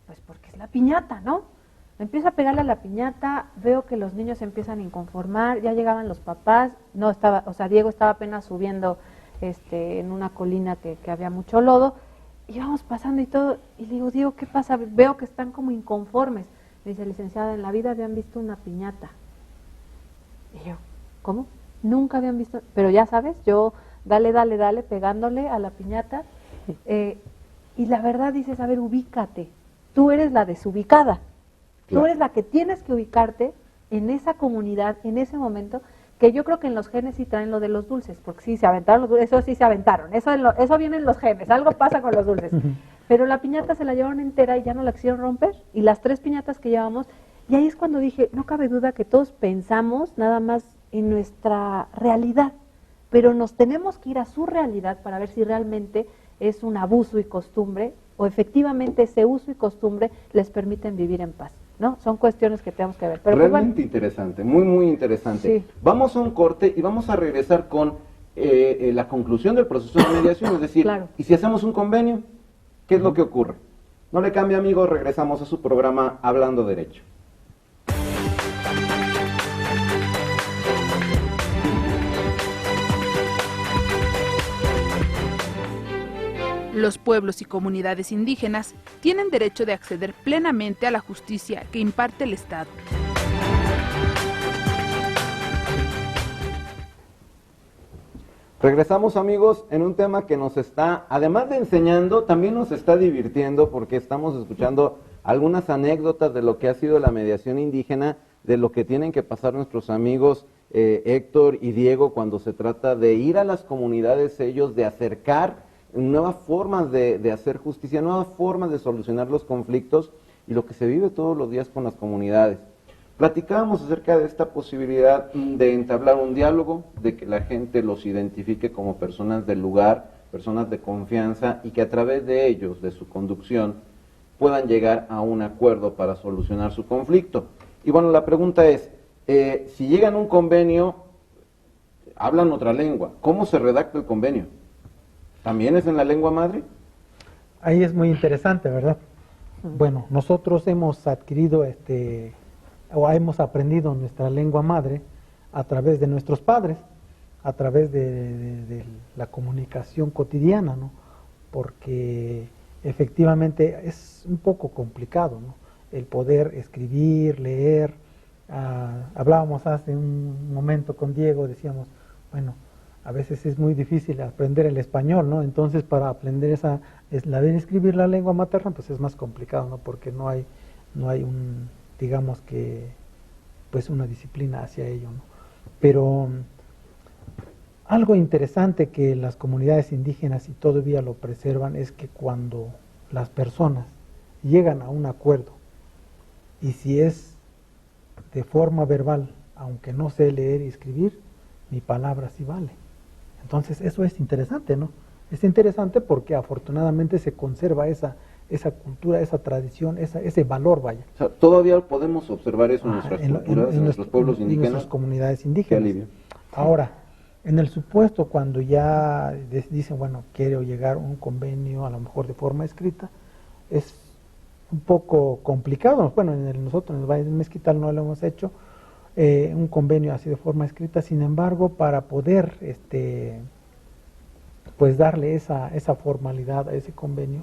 pues porque es la piñata, ¿no? Empiezo a pegarle a la piñata, veo que los niños se empiezan a inconformar, ya llegaban los papás, Diego estaba apenas subiendo en una colina que había mucho lodo, y íbamos pasando y todo, y le digo, Diego, ¿qué pasa? Veo que están como inconformes. Me dice, licenciada, en la vida habían visto una piñata. Y yo, ¿cómo? Nunca habían visto, pero ya sabes, yo dale, pegándole a la piñata, y la verdad dices, a ver, ubícate, tú eres la desubicada. Tú eres la que tienes que ubicarte en esa comunidad, en ese momento, que yo creo que en los genes sí traen lo de los dulces, porque sí se aventaron los dulces, eso sí se aventaron, eso viene en los genes, algo pasa con los dulces. Pero la piñata se la llevaron entera y ya no la quisieron romper, y las 3 piñatas que llevamos, y ahí es cuando dije, no cabe duda que todos pensamos nada más en nuestra realidad, pero nos tenemos que ir a su realidad para ver si realmente es un abuso y costumbre, o efectivamente ese uso y costumbre les permiten vivir en paz, ¿no? Son cuestiones que tenemos que ver. Pero realmente pues, bueno, interesante, muy interesante. Sí. Vamos a un corte y vamos a regresar con la conclusión del proceso de mediación, es decir, Claro. ¿y si hacemos un convenio? ¿Qué es lo que ocurre? No le cambie, amigos, regresamos a su programa Hablando Derecho. Los pueblos y comunidades indígenas tienen derecho de acceder plenamente a la justicia que imparte el Estado. Regresamos, amigos, en un tema que nos está, además de enseñando, también nos está divirtiendo porque estamos escuchando algunas anécdotas de lo que ha sido la mediación indígena, de lo que tienen que pasar nuestros amigos Héctor y Diego cuando se trata de ir a las comunidades ellos, de acercar nuevas formas de hacer justicia, nuevas formas de solucionar los conflictos y lo que se vive todos los días con las comunidades. Platicábamos acerca de esta posibilidad de entablar un diálogo, de que la gente los identifique como personas del lugar, personas de confianza, y que a través de ellos, de su conducción, puedan llegar a un acuerdo para solucionar su conflicto. Y bueno, la pregunta es, si llegan a un convenio, hablan otra lengua, ¿cómo se redacta el convenio? ¿También es en la lengua madre? Ahí es muy interesante, ¿verdad? Bueno, nosotros hemos adquirido o hemos aprendido nuestra lengua madre a través de nuestros padres, a través de la comunicación cotidiana, ¿no? Porque efectivamente es un poco complicado, ¿no? El poder escribir, leer. Hablábamos hace un momento con Diego, decíamos, bueno, a veces es muy difícil aprender el español, ¿no? Entonces, para aprender la de escribir la lengua materna, pues es más complicado, ¿no? Porque no hay digamos que, pues una disciplina hacia ello, ¿no? Pero algo interesante que las comunidades indígenas y todavía lo preservan es que cuando las personas llegan a un acuerdo, y si es de forma verbal, aunque no sé leer y escribir, mi palabra sí vale. Entonces eso es interesante, ¿no? Es interesante porque afortunadamente se conserva esa cultura, esa tradición, ese valor, vaya. O sea, todavía podemos observar eso en nuestras culturas, en nuestros pueblos indígenas. En nuestras comunidades indígenas. Qué alivio. Ahora, en el supuesto cuando ya dicen, bueno, quiero llegar a un convenio, a lo mejor de forma escrita, es un poco complicado. Bueno, nosotros en el Valle del Mezquital no lo hemos hecho, un convenio así de forma escrita. Sin embargo, para poder pues darle esa formalidad a ese convenio,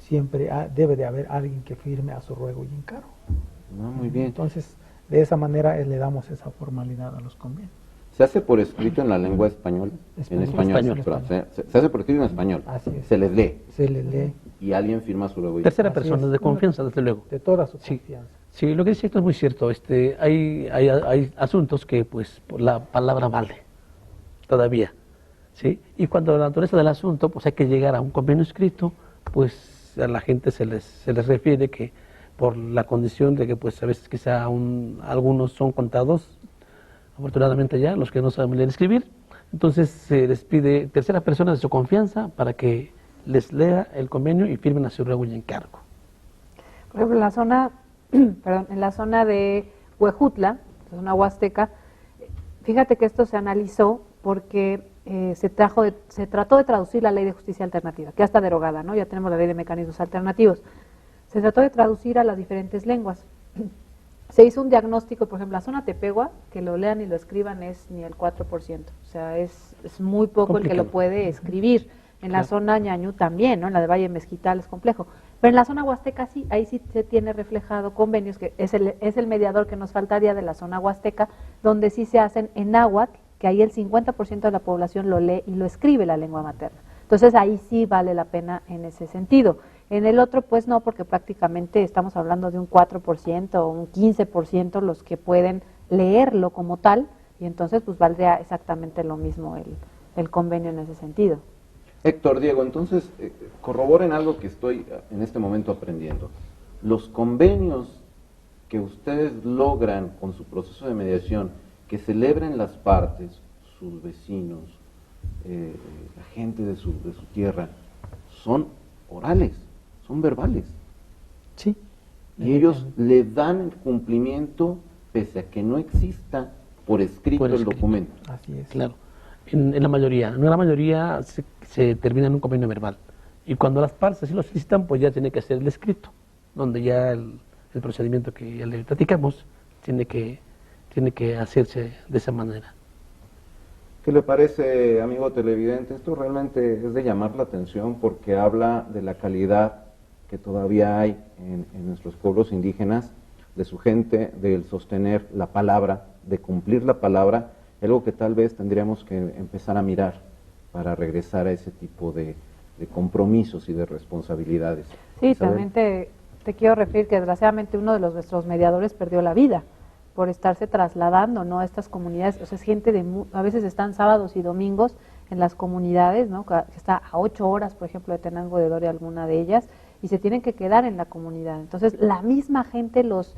siempre debe de haber alguien que firme a su ruego y encargo. Muy bien. Entonces, de esa manera le damos esa formalidad a los convenios. ¿Se hace por escrito en la lengua española? En español. Perdón, se hace por escrito en español. Así es. Se les lee. Se les lee. Y alguien firma su ruego. Tercera persona, de confianza, desde luego. De toda su Sí. confianza. Sí, lo que dice esto es muy cierto. Hay asuntos que, pues, la palabra vale todavía, ¿sí? Y cuando la naturaleza del asunto, pues, hay que llegar a un convenio escrito, pues, a la gente se les refiere que por la condición de que, pues, a veces quizá algunos son contados, afortunadamente ya, los que no saben leer y escribir, entonces se les pide tercera persona de su confianza para que les lea el convenio y firmen a su ruego y encargo. Por ejemplo, en la zona de Huejutla, zona huasteca, fíjate que esto se analizó porque se trató de traducir la ley de justicia alternativa, que ya está derogada, ¿no? Ya tenemos la ley de mecanismos alternativos. Se trató de traducir a las diferentes lenguas. Se hizo un diagnóstico, por ejemplo, la zona Tepehua, que lo lean y lo escriban es ni el 4%, o sea, es muy poco el que lo puede escribir. En la zona Ñañú también, ¿no? En la de Valle Mezquital es complejo. Pero en la zona Huasteca sí, ahí sí se tiene reflejado convenios, que es el mediador que nos faltaría de la zona Huasteca, donde sí se hacen en náhuatl, que ahí el 50% de la población lo lee y lo escribe la lengua materna. Entonces ahí sí vale la pena en ese sentido. En el otro, pues no, porque prácticamente estamos hablando de un 4% o un 15% los que pueden leerlo como tal, y entonces pues valdría exactamente lo mismo el convenio en ese sentido. Héctor, Diego, entonces corroboren algo que estoy en este momento aprendiendo. Los convenios que ustedes logran con su proceso de mediación, que celebren las partes, sus vecinos, la gente de su tierra, son orales, son verbales. Sí. Y ellos le dan el cumplimiento pese a que no exista por escrito el documento. Así es. Claro. En la mayoría, en una mayoría se termina en un convenio verbal. Y cuando las partes así lo solicitan, pues ya tiene que ser el escrito, donde ya el procedimiento que ya le platicamos tiene que hacerse de esa manera. ¿Qué le parece, amigo televidente? Esto realmente es de llamar la atención porque habla de la calidad que todavía hay en nuestros pueblos indígenas, de su gente, del sostener la palabra, de cumplir la palabra, algo que tal vez tendríamos que empezar a mirar para regresar a ese tipo de compromisos y de responsabilidades. Sí, Isabel. también te quiero referir que desgraciadamente uno de nuestros mediadores perdió la vida por estarse trasladando, ¿no?, a estas comunidades. O sea, es gente a veces están sábados y domingos en las comunidades, ¿no? Que está a 8 horas, por ejemplo, de Tenango de Doria, alguna de ellas, y se tienen que quedar en la comunidad. Entonces, la misma gente los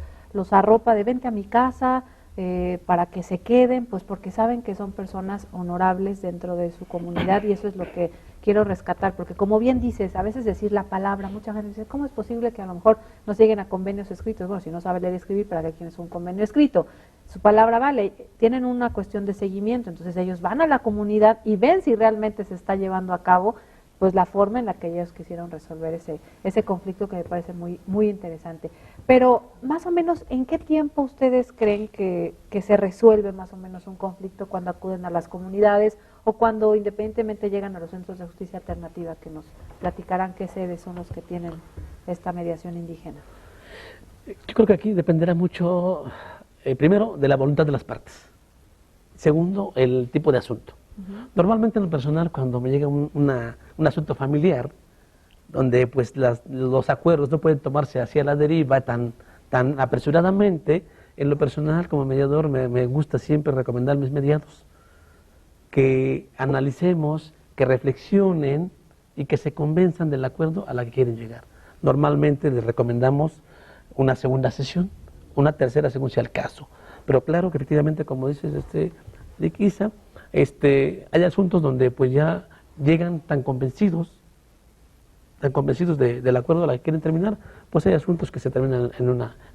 arropa de vente a mi casa, para que se queden, pues porque saben que son personas honorables dentro de su comunidad, y eso es lo que quiero rescatar, porque como bien dices, a veces decir la palabra, mucha gente dice, ¿cómo es posible que a lo mejor no se lleguen a convenios escritos? Bueno, si no sabe leer y escribir, ¿para qué quieres un convenio escrito? Su palabra vale, tienen una cuestión de seguimiento, entonces ellos van a la comunidad y ven si realmente se está llevando a cabo pues la forma en la que ellos quisieron resolver ese conflicto, que me parece muy, muy interesante. Pero más o menos, ¿en qué tiempo ustedes creen que se resuelve más o menos un conflicto cuando acuden a las comunidades o cuando independientemente llegan a los centros de justicia alternativa, que nos platicarán qué sedes son los que tienen esta mediación indígena? Yo creo que aquí dependerá mucho, primero, de la voluntad de las partes. Segundo, el tipo de asunto. Normalmente en lo personal, cuando me llega un asunto familiar, donde pues los acuerdos no pueden tomarse hacia la deriva tan apresuradamente, en lo personal como mediador me gusta siempre recomendar a mis mediados que analicemos, que reflexionen y que se convenzan del acuerdo a la que quieren llegar. Normalmente les recomendamos una segunda sesión, una tercera según sea el caso. Pero claro que efectivamente, como dices, Liquisa, hay asuntos donde pues ya llegan tan convencidos del acuerdo a la que quieren terminar, pues hay asuntos que se terminan en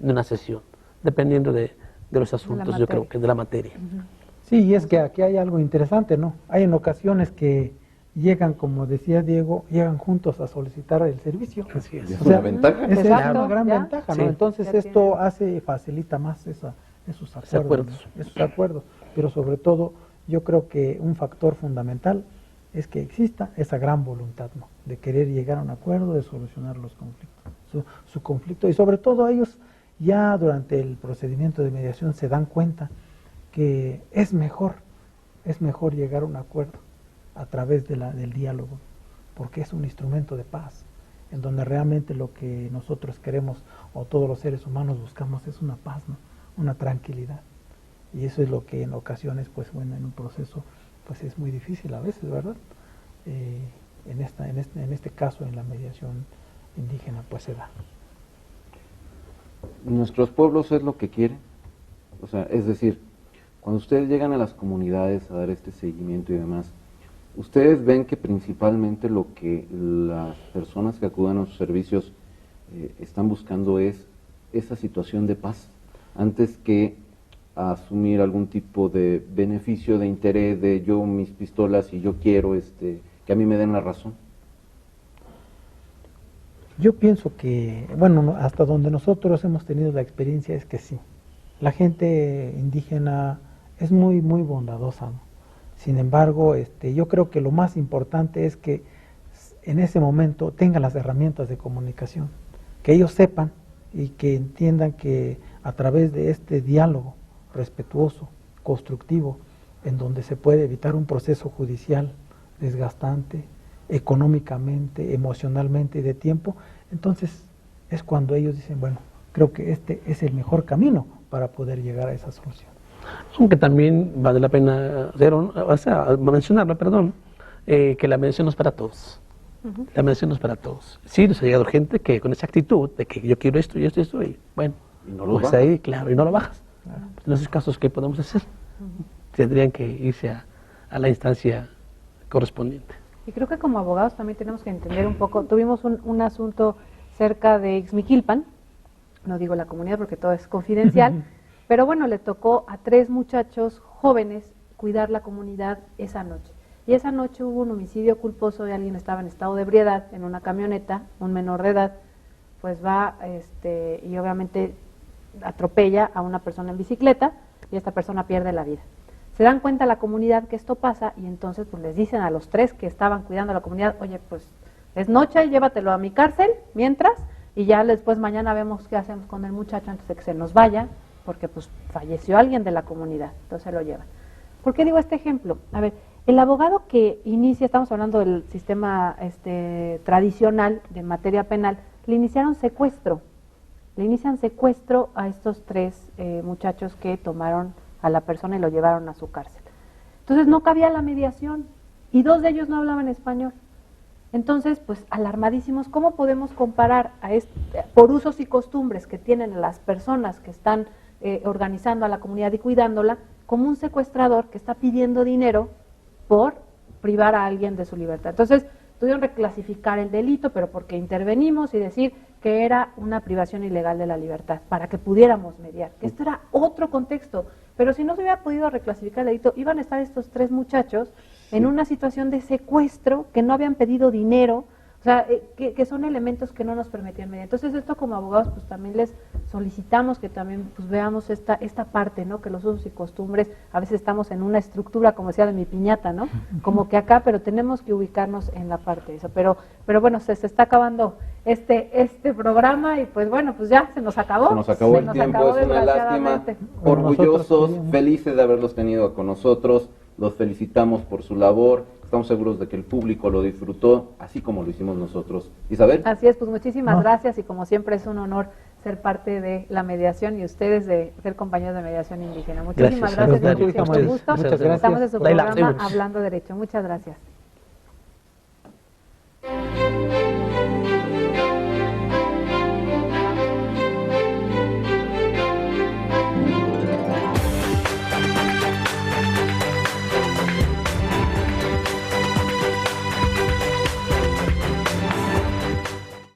una sesión, dependiendo de los asuntos, yo creo que de la materia. Sí, y es que aquí hay algo interesante, ¿no? Hay en ocasiones que llegan, como decía Diego, llegan juntos a solicitar el servicio. Así es. Es una ventaja. Esa es Exacto, una gran ¿ya? ventaja, Sí. ¿no? Entonces Ya esto facilita más esos acuerdos. ¿no? Esos acuerdos. Pero sobre todo, yo creo que un factor fundamental es que exista esa gran voluntad, ¿no? De querer llegar a un acuerdo, de solucionar los conflictos, su conflicto. Y sobre todo ellos ya durante el procedimiento de mediación se dan cuenta que es mejor llegar a un acuerdo a través del diálogo, porque es un instrumento de paz, en donde realmente lo que nosotros queremos, o todos los seres humanos buscamos, es una paz, ¿no? Una tranquilidad. Y eso es lo que en ocasiones, pues bueno, en un proceso, pues es muy difícil a veces, ¿verdad? En este caso, en la mediación indígena, pues se da. Nuestros pueblos es lo que quieren, o sea, es decir, cuando ustedes llegan a las comunidades a dar este seguimiento y demás, ustedes ven que principalmente lo que las personas que acuden a sus servicios están buscando es esa situación de paz, antes que asumir algún tipo de beneficio, de interés, de yo mis pistolas y yo quiero que a mí me den la razón. Yo pienso que, bueno, hasta donde nosotros hemos tenido la experiencia es que sí. La gente indígena es muy, muy bondadosa, ¿no? Sin embargo, yo creo que lo más importante es que en ese momento tengan las herramientas de comunicación, que ellos sepan y que entiendan que a través de este diálogo respetuoso, constructivo, en donde se puede evitar un proceso judicial desgastante, económicamente, emocionalmente y de tiempo, entonces es cuando ellos dicen, bueno, creo que este es el mejor camino para poder llegar a esa solución. Aunque también vale la pena mencionarlo, que la mediación no es para todos. La mediación no es para todos. Sí, nos ha llegado gente que con esa actitud de que yo quiero esto y esto y esto, y bueno, Y no lo pues bajas. ahí, claro, y no lo bajas. Pues en esos casos, ¿qué podemos hacer? Tendrían que irse a la instancia correspondiente. Y creo que como abogados también tenemos que entender un poco, tuvimos un asunto cerca de Ixmiquilpan, no digo la comunidad porque todo es confidencial, pero bueno, le tocó a 3 muchachos jóvenes cuidar la comunidad esa noche. Y esa noche hubo un homicidio culposo de alguien que estaba en estado de ebriedad en una camioneta, un menor de edad, pues va y obviamente atropella a una persona en bicicleta y esta persona pierde la vida. Se dan cuenta la comunidad que esto pasa y entonces pues les dicen a los 3 que estaban cuidando a la comunidad, oye, pues es noche, llévatelo a mi cárcel mientras y ya después mañana vemos qué hacemos con el muchacho antes de que se nos vaya, porque pues falleció alguien de la comunidad, entonces se lo llevan. ¿Por qué digo este ejemplo? A ver, el abogado que inicia, estamos hablando del sistema tradicional de materia penal, le inician secuestro a estos 3 muchachos que tomaron a la persona y lo llevaron a su cárcel. Entonces no cabía la mediación, y 2 de ellos no hablaban español. Entonces, pues alarmadísimos, ¿cómo podemos comparar por usos y costumbres que tienen las personas que están organizando a la comunidad y cuidándola, como un secuestrador que está pidiendo dinero por privar a alguien de su libertad? Entonces, tuvieron que reclasificar el delito, pero porque intervenimos y decir que era una privación ilegal de la libertad, para que pudiéramos mediar, que esto era otro contexto, pero si no se hubiera podido reclasificar el delito, iban a estar estos 3 muchachos en una situación de secuestro, que no habían pedido dinero, o sea, que son elementos que no nos permitían mediar. Entonces, esto como abogados, pues también les solicitamos que también pues veamos esta parte, ¿no? Que los usos y costumbres, a veces estamos en una estructura, como decía de mi piñata, ¿no? Como que acá, pero tenemos que ubicarnos en la parte de eso. Pero bueno, se está acabando este programa y pues bueno, pues ya se nos acabó. Se nos acabó el tiempo, es una lástima. Orgullosos, felices de haberlos tenido con nosotros, los felicitamos por su labor. Estamos seguros de que el público lo disfrutó, así como lo hicimos nosotros. Isabel. Así es, pues muchísimas gracias y como siempre es un honor ser parte de la mediación y ustedes de ser compañeros de mediación indígena. Muchísimas gracias, Mucho gusto. Muchas gracias. Estamos en su programa Hablando Derecho. Muchas gracias.